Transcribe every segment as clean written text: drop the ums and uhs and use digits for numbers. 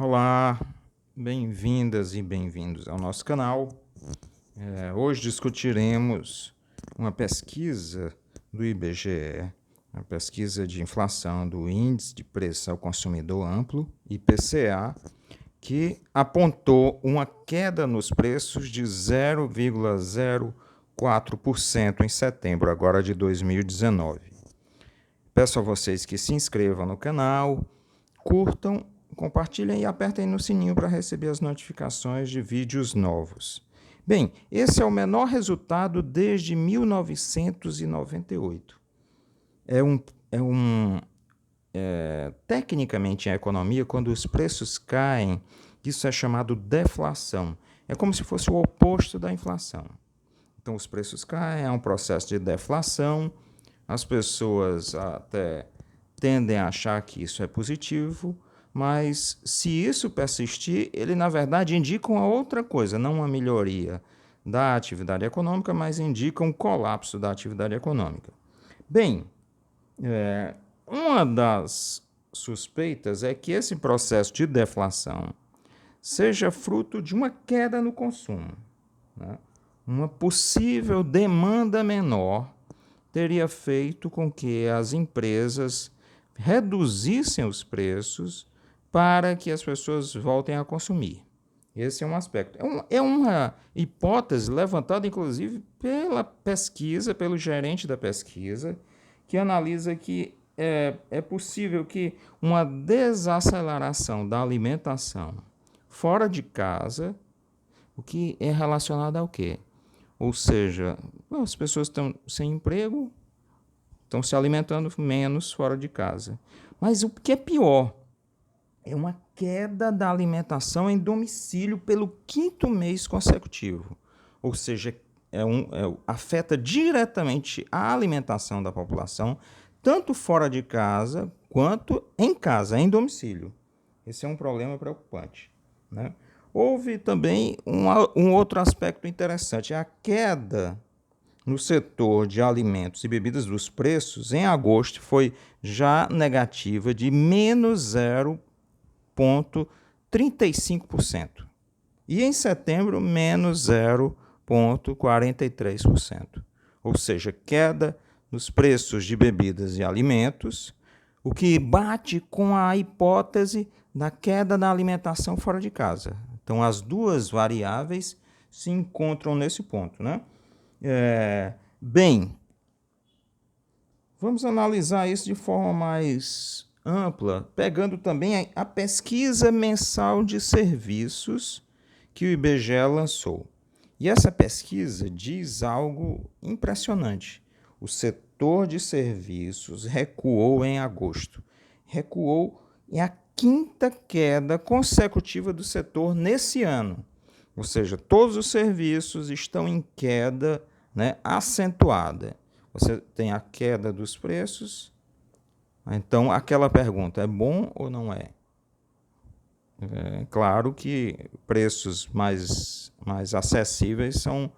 Olá, bem-vindas e bem-vindos ao nosso canal. Hoje discutiremos uma pesquisa do IBGE, uma pesquisa de inflação do Índice de Preço ao Consumidor Amplo, IPCA, que apontou uma queda nos preços de 0,04% em setembro, agora de 2019. Peço a vocês que se inscrevam no canal, curtam, compartilhem e apertem no sininho para receber as notificações de vídeos novos. Bem, esse é o menor resultado desde 1998. Tecnicamente, em economia, quando os preços caem, isso é chamado deflação. É como se fosse o oposto da inflação. Então, os preços caem, é um processo de deflação. As pessoas até tendem a achar que isso é positivo, mas se isso persistir, ele na verdade indica uma outra coisa, não uma melhoria da atividade econômica, mas indica um colapso da atividade econômica. Bem, uma das suspeitas é que esse processo de deflação seja fruto de uma queda no consumo, né? Uma possível demanda menor teria feito com que as empresas reduzissem os preços para que as pessoas voltem a consumir. Esse é um aspecto. É uma hipótese levantada, inclusive, pela pesquisa, pelo gerente da pesquisa, que analisa que é possível que uma desaceleração da alimentação fora de casa, o que é relacionado ao quê? Ou seja, as pessoas estão sem emprego, estão se alimentando menos fora de casa. Mas o que é pior é uma queda da alimentação em domicílio pelo 5º mês consecutivo. Ou seja, afeta diretamente a alimentação da população, tanto fora de casa quanto em casa, em domicílio. Esse é um problema preocupante, né? Houve também um outro aspecto interessante, a queda no setor de alimentos e bebidas dos preços em agosto foi já negativa de menos 0,35%. E em setembro, menos 0,43%. Ou seja, queda nos preços de bebidas e alimentos, o que bate com a hipótese da queda da alimentação fora de casa. Então, as duas variáveis se encontram nesse ponto, né? Bem, vamos analisar isso de forma mais ampla, pegando também a pesquisa mensal de serviços que o IBGE lançou. E essa pesquisa diz algo impressionante. O setor de serviços recuou em agosto. Recuou em a 5ª queda consecutiva do setor nesse ano. Ou seja, todos os serviços estão em queda, né, acentuada. Você tem a queda dos preços. Então, aquela pergunta, é bom ou não é? É claro que preços mais acessíveis são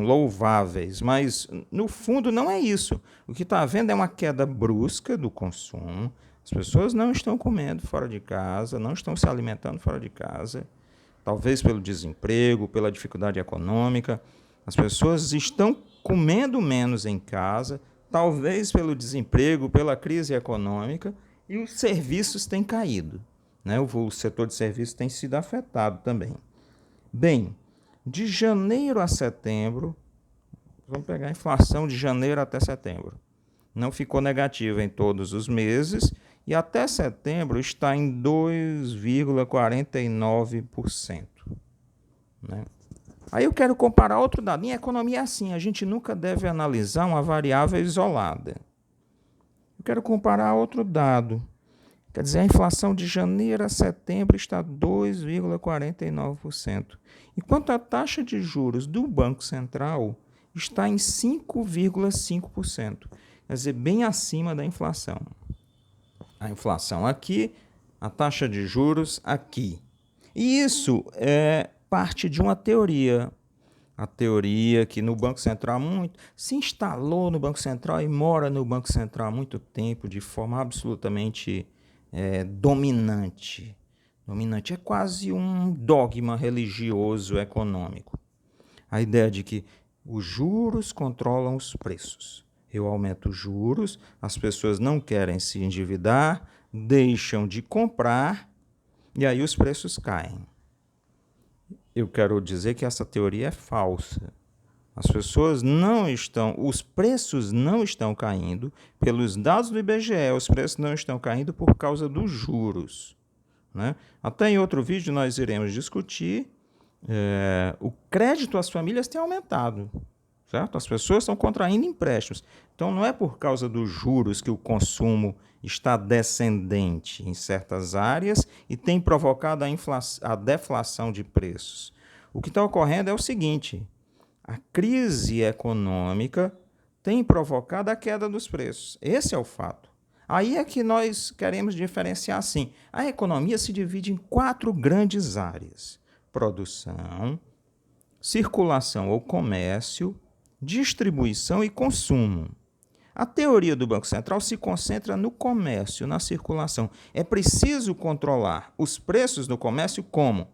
louváveis, mas no fundo não é isso. O que está havendo é uma queda brusca do consumo. As pessoas não estão comendo fora de casa, não estão se alimentando fora de casa, talvez pelo desemprego, pela dificuldade econômica. As pessoas estão comendo menos em casa, talvez pelo desemprego, pela crise econômica, e os serviços têm caído, né? O setor de serviços tem sido afetado também. Bem, de janeiro a setembro, vamos pegar a inflação de janeiro até setembro. Não ficou negativa em todos os meses e até setembro está em 2,49%. Né? Aí eu quero comparar outro dado. Em economia é assim, a gente nunca deve analisar uma variável isolada. Eu quero comparar outro dado. Quer dizer, a inflação de janeiro a setembro está 2,49%. Enquanto a taxa de juros do Banco Central está em 5,5%. Quer dizer, bem acima da inflação. A inflação aqui, a taxa de juros aqui. E isso é parte de uma teoria. A teoria que no Banco Central se instalou no Banco Central e mora no Banco Central há muito tempo, de forma absolutamente dominante. Dominante é quase um dogma religioso econômico. A ideia de que os juros controlam os preços. Eu aumento os juros, as pessoas não querem se endividar, deixam de comprar e aí os preços caem. Eu quero dizer que essa teoria é falsa. As pessoas não estão, os preços não estão caindo, pelos dados do IBGE, os preços não estão caindo por causa dos juros, né? Até em outro vídeo nós iremos discutir, o crédito às famílias tem aumentado, certo? As pessoas estão contraindo empréstimos. Então não é por causa dos juros que o consumo está descendente em certas áreas e tem provocado a deflação de preços. O que está ocorrendo é o seguinte: a crise econômica tem provocado a queda dos preços. Esse é o fato. Aí é que nós queremos diferenciar assim. A economia se divide em 4 grandes áreas: produção, circulação ou comércio, distribuição e consumo. A teoria do Banco Central se concentra no comércio, na circulação. É preciso controlar os preços do comércio como?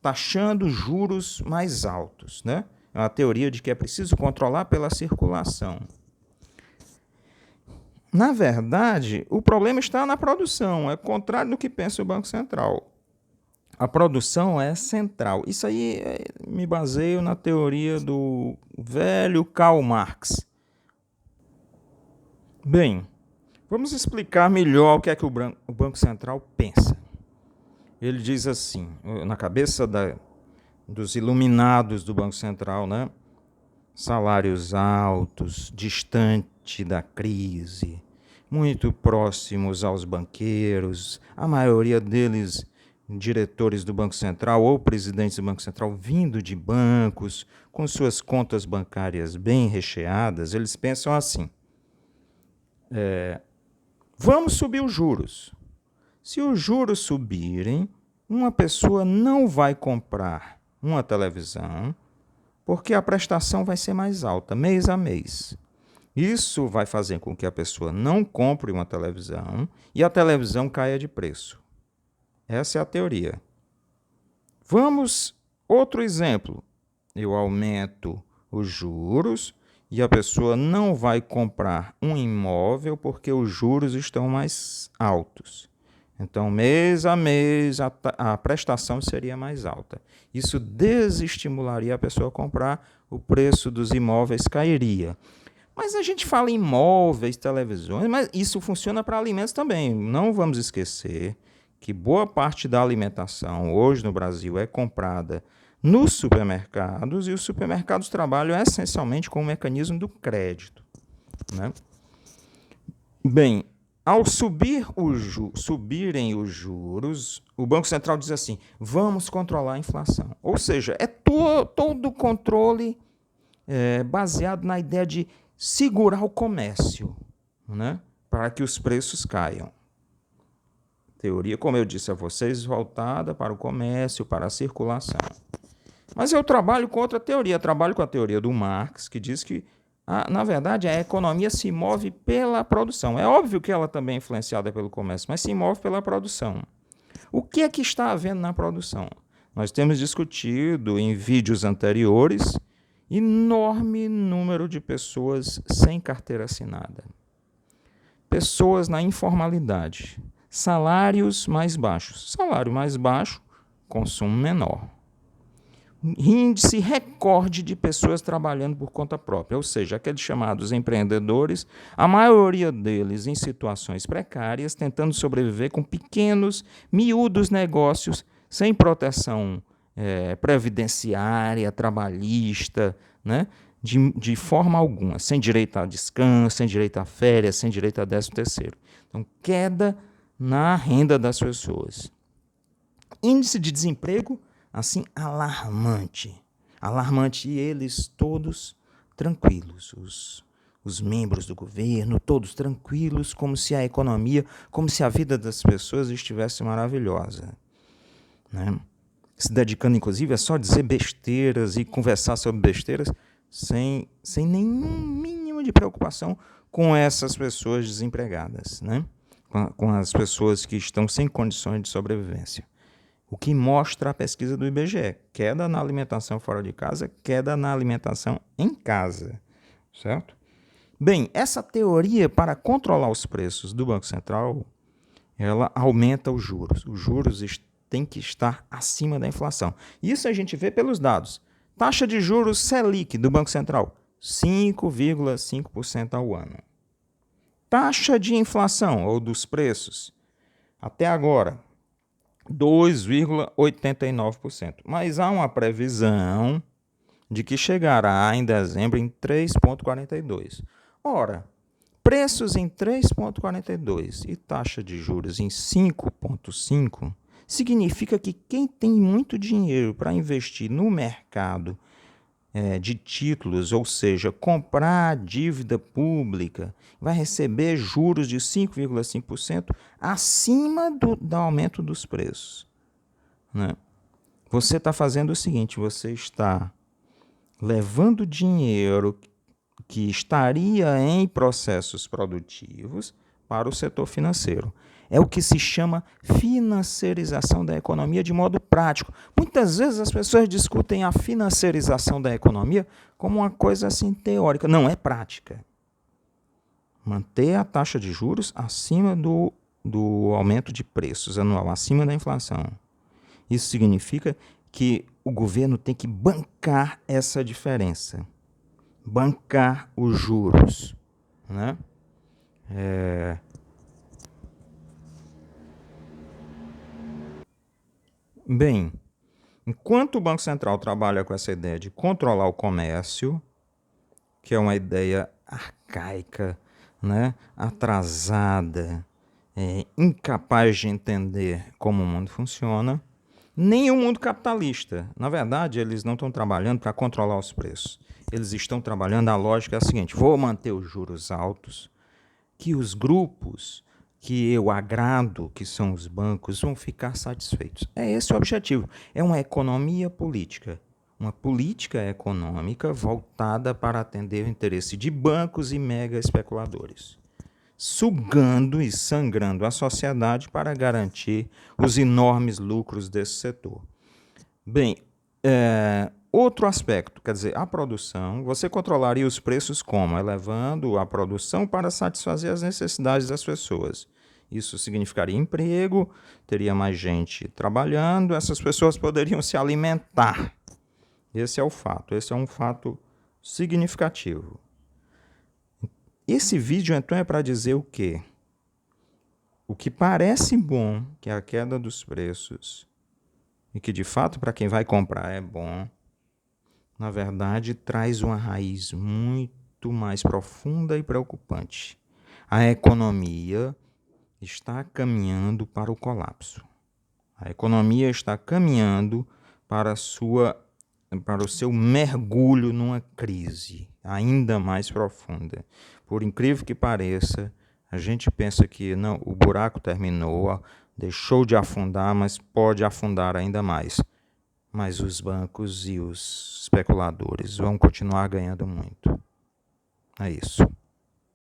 Taxando juros mais altos, né? É uma teoria de que é preciso controlar pela circulação. Na verdade, o problema está na produção, é contrário do que pensa o Banco Central. A produção é central. Isso aí me baseio na teoria do velho Karl Marx. Bem, vamos explicar melhor o que é que o Banco Central pensa. Ele diz assim, na cabeça dos iluminados do Banco Central, né? Salários altos, distante da crise, muito próximos aos banqueiros, a maioria deles diretores do Banco Central ou presidentes do Banco Central vindo de bancos, com suas contas bancárias bem recheadas. Eles pensam assim: vamos subir os juros. Se os juros subirem, uma pessoa não vai comprar uma televisão, porque a prestação vai ser mais alta, mês a mês. Isso vai fazer com que a pessoa não compre uma televisão e a televisão caia de preço. Essa é a teoria. Outro exemplo. Eu aumento os juros e a pessoa não vai comprar um imóvel porque os juros estão mais altos. Então, mês a mês, a prestação seria mais alta. Isso desestimularia a pessoa a comprar, o preço dos imóveis cairia. Mas a gente fala em imóveis, televisões, mas isso funciona para alimentos também. Não vamos esquecer que boa parte da alimentação hoje no Brasil é comprada nos supermercados e os supermercados trabalham essencialmente com o mecanismo do crédito, né? Bem, ao subirem os juros, o Banco Central diz assim: vamos controlar a inflação. Ou seja, é todo o controle baseado na ideia de segurar o comércio, né, para que os preços caiam. Teoria, como eu disse a vocês, voltada para o comércio, para a circulação. Mas eu trabalho com outra teoria, trabalho com a teoria do Marx, que diz que na verdade, a economia se move pela produção. É óbvio que ela também é influenciada pelo comércio, mas se move pela produção. O que é que está havendo na produção? Nós temos discutido em vídeos anteriores enorme número de pessoas sem carteira assinada. Pessoas na informalidade. Salários mais baixos. Salário mais baixo, consumo menor. Índice recorde de pessoas trabalhando por conta própria, ou seja, aqueles chamados empreendedores, a maioria deles em situações precárias, tentando sobreviver com pequenos, miúdos negócios, sem proteção previdenciária, trabalhista, né? De forma alguma, sem direito a descanso, sem direito a férias, sem direito a 13º. Então, queda na renda das pessoas. Índice de desemprego, assim, alarmante. Alarmante, e eles todos tranquilos, os membros do governo, todos tranquilos, como se a economia, como se a vida das pessoas estivesse maravilhosa, né? Se dedicando, inclusive, a só dizer besteiras e conversar sobre besteiras, sem nenhum mínimo de preocupação com essas pessoas desempregadas, né? Com as pessoas que estão sem condições de sobrevivência. O que mostra a pesquisa do IBGE. Queda na alimentação fora de casa, queda na alimentação em casa. Certo? Bem, essa teoria para controlar os preços do Banco Central, ela aumenta os juros. Os juros têm que estar acima da inflação. Isso a gente vê pelos dados. Taxa de juros Selic do Banco Central, 5,5% ao ano. Taxa de inflação ou dos preços, até agora, 2,89%. Mas há uma previsão de que chegará em dezembro em 3,42%. Ora, preços em 3,42% e taxa de juros em 5,5% significa que quem tem muito dinheiro para investir no mercado de títulos, ou seja, comprar dívida pública, vai receber juros de 5,5% acima do aumento dos preços. Né? Você está fazendo o seguinte, você está levando dinheiro que estaria em processos produtivos para o setor financeiro. É o que se chama financiarização da economia de modo prático. Muitas vezes as pessoas discutem a financiarização da economia como uma coisa assim teórica. Não, é prática. Manter a taxa de juros acima do aumento de preços anual, acima da inflação. Isso significa que o governo tem que bancar essa diferença. Bancar os juros. Né? Bem, enquanto o Banco Central trabalha com essa ideia de controlar o comércio, que é uma ideia arcaica, né, atrasada, incapaz de entender como o mundo funciona, nem o mundo capitalista. Na verdade, eles não estão trabalhando para controlar os preços. Eles estão trabalhando, a lógica é a seguinte: vou manter os juros altos, que os grupos que eu agrado, que são os bancos, vão ficar satisfeitos. É esse o objetivo. É uma economia política. Uma política econômica voltada para atender o interesse de bancos e mega especuladores, sugando e sangrando a sociedade para garantir os enormes lucros desse setor. Bem, outro aspecto, quer dizer, a produção, você controlaria os preços como? Elevando a produção para satisfazer as necessidades das pessoas. Isso significaria emprego, teria mais gente trabalhando, essas pessoas poderiam se alimentar. Esse é o fato, esse é um fato significativo. Esse vídeo, então, é para dizer o quê? O que parece bom, que é a queda dos preços, e que, de fato, para quem vai comprar é bom, na verdade, traz uma raiz muito mais profunda e preocupante. A economia está caminhando para o colapso. A economia está caminhando para o seu mergulho numa crise ainda mais profunda. Por incrível que pareça, a gente pensa que não, o buraco terminou, deixou de afundar, mas pode afundar ainda mais. Mas os bancos e os especuladores vão continuar ganhando muito. É isso.